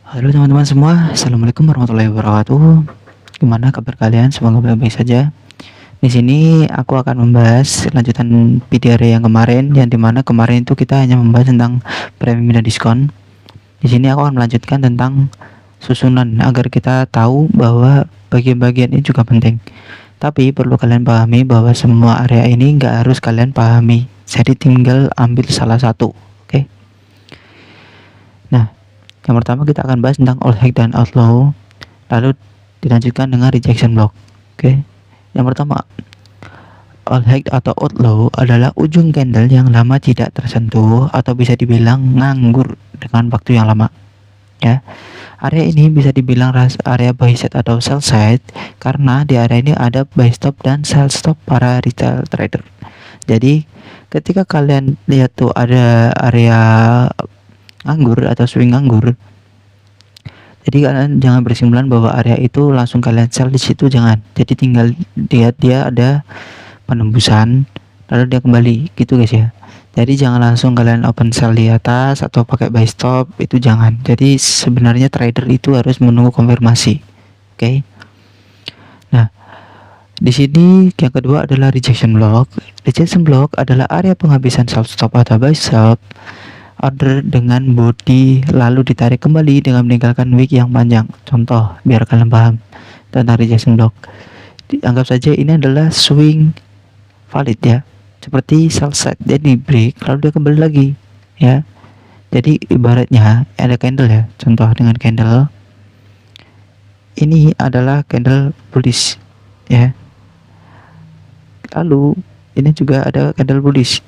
Halo teman-teman semua, Assalamualaikum warahmatullahi wabarakatuh. Gimana kabar kalian? Semoga baik-baik saja. Di sini aku akan membahas lanjutan video yang kemarin, yang dimana kemarin itu kita hanya membahas tentang premium dan diskon. Di sini aku akan melanjutkan tentang susunan agar kita tahu bahwa bagian-bagian ini juga penting. Tapi perlu kalian pahami bahwa semua area ini nggak harus kalian pahami. Jadi tinggal ambil salah satu. Oke. Nah, yang pertama kita akan bahas tentang all hack dan outlaw, lalu dilanjutkan dengan rejection block. Oke. Yang pertama, all hack atau outlaw adalah ujung candle yang lama tidak tersentuh atau bisa dibilang nganggur dengan waktu yang lama. Ya. Area ini bisa dibilang area buy side atau sell side karena di area ini ada buy stop dan sell stop para retail trader. Jadi, ketika kalian lihat tuh ada area nganggur atau swing nganggur, jadi kalian jangan berkesimpulan bahwa area itu langsung kalian sell di situ, jangan. Jadi tinggal lihat dia ada penembusan lalu dia kembali gitu guys ya. Jadi jangan langsung kalian open sell di atas atau pakai buy stop, itu jangan. Jadi sebenarnya trader itu harus menunggu konfirmasi. Oke. Nah, di sini yang kedua adalah rejection block. Rejection block adalah area penghabisan sell stop atau buy stop order dengan body lalu ditarik kembali dengan meninggalkan wick yang panjang. Contoh biar kalian paham tentang rejection block. Anggap saja ini adalah swing valid ya, seperti sell side, dia di break lalu dia kembali lagi ya. Jadi ibaratnya ada candle ya, contoh dengan candle ini adalah candle bullish ya, lalu ini juga ada candle bullish,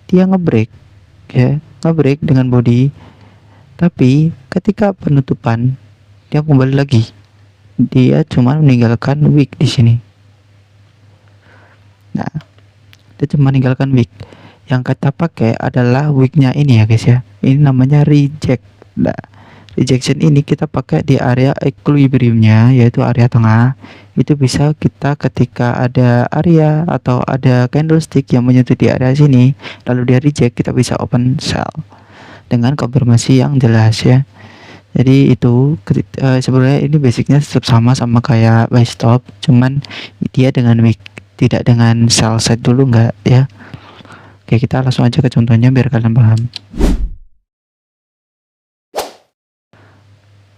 dia ngebreak ya, ngebreak dengan body, tapi ketika penutupan dia kembali lagi, dia cuma meninggalkan wick di sini. Nah, dia cuma meninggalkan wick. Yang kita pakai adalah wicknya ini ya guys ya, ini namanya reject. Nah, rejection ini kita pakai di area equilibriumnya, yaitu area tengah. Itu bisa kita ketika ada area atau ada candlestick yang menyentuh di area sini lalu dia reject, kita bisa open sell dengan konfirmasi yang jelas ya. Jadi itu sebenarnya ini basicnya tetap sama kayak buy stop, cuman dia dengan wick, tidak dengan sell side dulu, enggak ya. Oke, kita langsung aja ke contohnya biar kalian paham.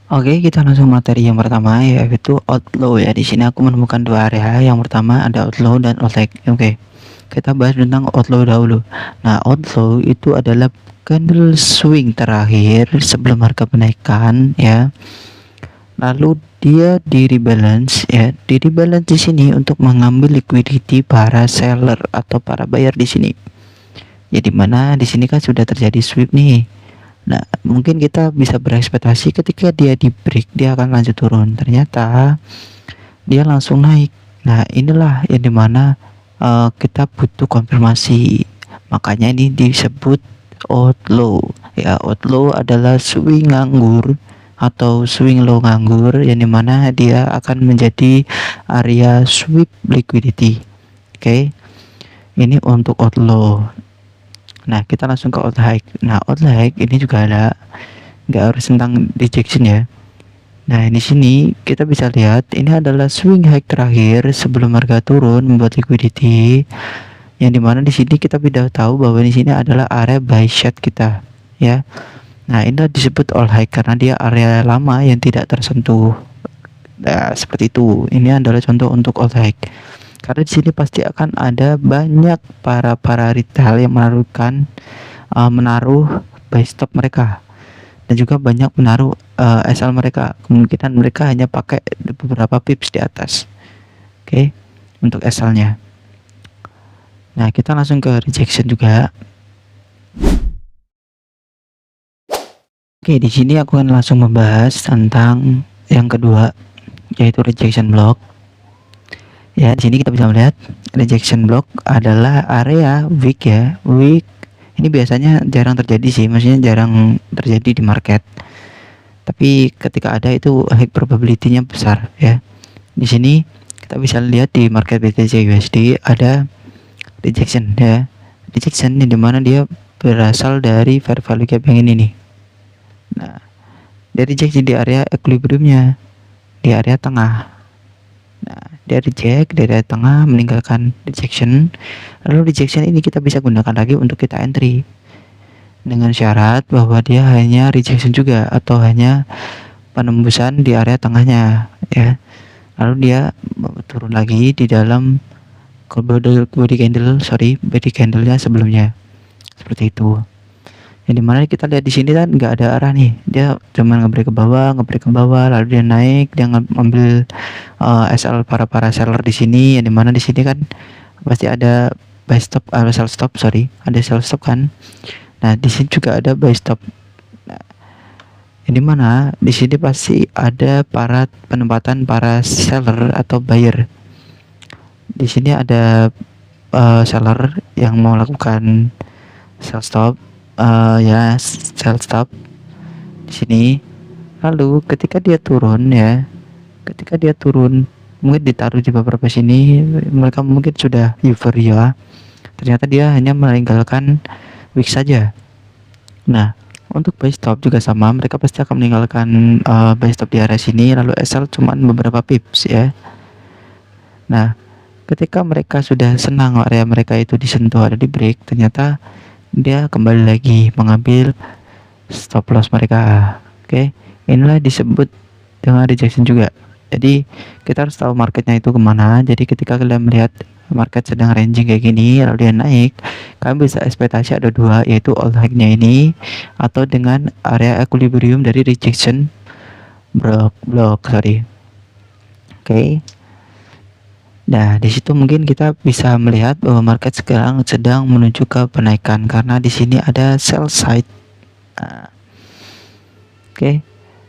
Oke, kita langsung materi yang pertama, yaitu outlaw ya. Di sini aku menemukan dua area. Yang pertama ada outlaw dan outleg. Oke, kita bahas tentang outlaw dahulu. Nah, outlaw itu adalah candle swing terakhir sebelum harga penaikan ya. Lalu dia di rebalance ya. Di rebalance di sini untuk mengambil liquidity para seller atau para buyer di sini. Ya, dimana di sini kan sudah terjadi sweep nih. Nah, mungkin kita bisa berekspektasi ketika dia di break dia akan lanjut turun. Ternyata dia langsung naik. Nah, inilah yang dimana kita butuh konfirmasi. Makanya ini disebut outlaw. Ya, outlaw adalah swing nganggur atau swing low nganggur, yang dimana dia akan menjadi area sweep liquidity. Oke, ini untuk outlaw. Nah, kita langsung ke out high. Nah, out high ini juga ada, nggak harus tentang rejection ya. Nah, di sini kita bisa lihat ini adalah swing high terakhir sebelum harga turun membuat liquidity, yang dimana di sini kita tidak tahu bahwa di sini adalah area buy side kita ya. Nah, ini disebut all high karena dia area lama yang tidak tersentuh. Nah, seperti itu. Ini adalah contoh untuk all high. Karena di sini pasti akan ada banyak para retail yang menaruh buy stop mereka, dan juga banyak menaruh SL mereka. Kemungkinan mereka hanya pakai beberapa pips di atas. Oke, untuk SL-nya. Nah, kita langsung ke rejection juga. Oke, di sini aku akan langsung membahas tentang yang kedua, yaitu rejection block. Ya, di sini kita bisa melihat rejection block adalah area wick ya. Wick ini biasanya jarang terjadi sih, maksudnya jarang terjadi di market. Tapi ketika ada itu high probability-nya besar ya. Di sini kita bisa lihat di market BTC USD ada rejection ya. Rejection ini dimana dia berasal dari fair value gap yang ini nih. Nah, dia reject di area equilibriumnya, di area tengah. Nah, dia reject di area tengah, meninggalkan rejection. Lalu rejection ini kita bisa gunakan lagi untuk kita entry dengan syarat bahwa dia hanya rejection juga atau hanya penembusan di area tengahnya ya. Lalu dia turun lagi di dalam body candle-nya sebelumnya, seperti itu. Yang dimana kita lihat di sini kan nggak ada arah nih, dia cuma ngebreak ke bawah, lalu dia naik, dia ngambil SL para seller di sini. Yang dimana di sini kan pasti ada buy stop, sell stop, ada sell stop kan. Nah di sini juga ada buy stop. Nah, yang dimana di sini pasti ada penempatan para seller atau buyer. Di sini ada seller yang mau lakukan sell stop, ya sell stop di sini. Lalu ketika dia turun mungkin ditaruh di beberapa sini, mereka mungkin sudah euforia, ternyata dia hanya meninggalkan wick saja. Nah untuk buy stop juga sama, mereka pasti akan meninggalkan buy stop di area sini, lalu SL cuman beberapa pips ya. Nah ketika mereka sudah senang area mereka itu disentuh, ada di break, ternyata dia kembali lagi mengambil stop loss mereka. Oke, inilah disebut dengan rejection juga. Jadi kita harus tahu marketnya itu kemana. Jadi ketika kalian melihat market sedang ranging kayak gini lalu dia naik, kalian bisa ekspektasi ada dua, yaitu all high-nya ini atau dengan area equilibrium dari rejection block. Oke. Nah, di situ mungkin kita bisa melihat bahwa market sekarang sedang menuju ke penaikan karena di sini ada sell side. Nah, oke,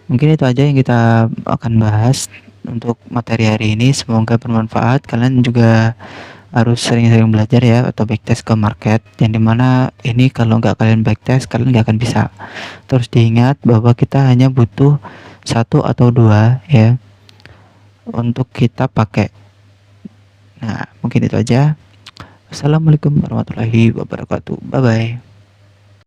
mungkin itu aja yang kita akan bahas untuk materi hari ini. Semoga bermanfaat. Kalian juga harus sering-sering belajar ya atau backtest ke market. Yang dimana ini kalau nggak kalian backtest, kalian nggak akan bisa. Terus diingat bahwa kita hanya butuh 1 atau 2 ya untuk kita pakai. Nah, mungkin itu aja. Assalamualaikum warahmatullahi wabarakatuh. Bye bye.